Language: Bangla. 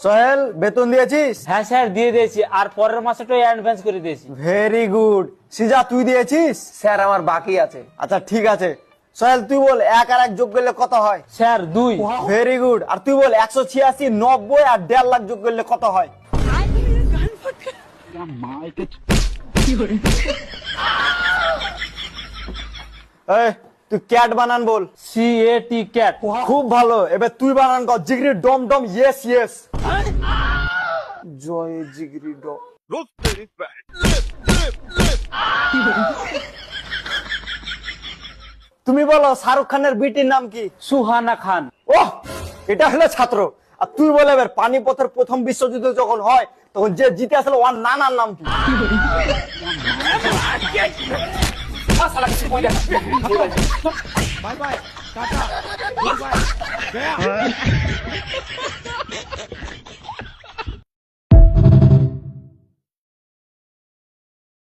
সোহেল বেতন দিয়েছিস? হ্যাঁ স্যার দিয়ে দিয়েছি, আর পরের মাসেটা অ্যাডভান্স করে দিয়েছি। Very good. সিজা তুই দিয়েছিস? স্যার আমার বাকি আছে। আচ্ছা ঠিক আছে। সোহেল তুই বল 1 আর 1 যোগ করলে কত হয়? স্যার 2। Very good. আর তুই বল 186, 90 আর 1.5 লাখ যোগ করলে কত হয়? এই তুই ক্যাট বানান বল। CAT cat. খুব ভালো। এবার তুই বানান কর জিগরি ডম ডম ইয়েস ইয়েস। জয় জিগরি ডম। তুমি বলো শাহরুখ খানের বিটির নাম কি? সুহানা খান। ওহ, এটা হলো ছাত্র। আর তুই বলে এবার পানিপথের প্রথম বিশ্বযুদ্ধ যখন হয় তখন যে জিতে আসলে ওর নানার নাম কি? Bye bye tata goodbye गया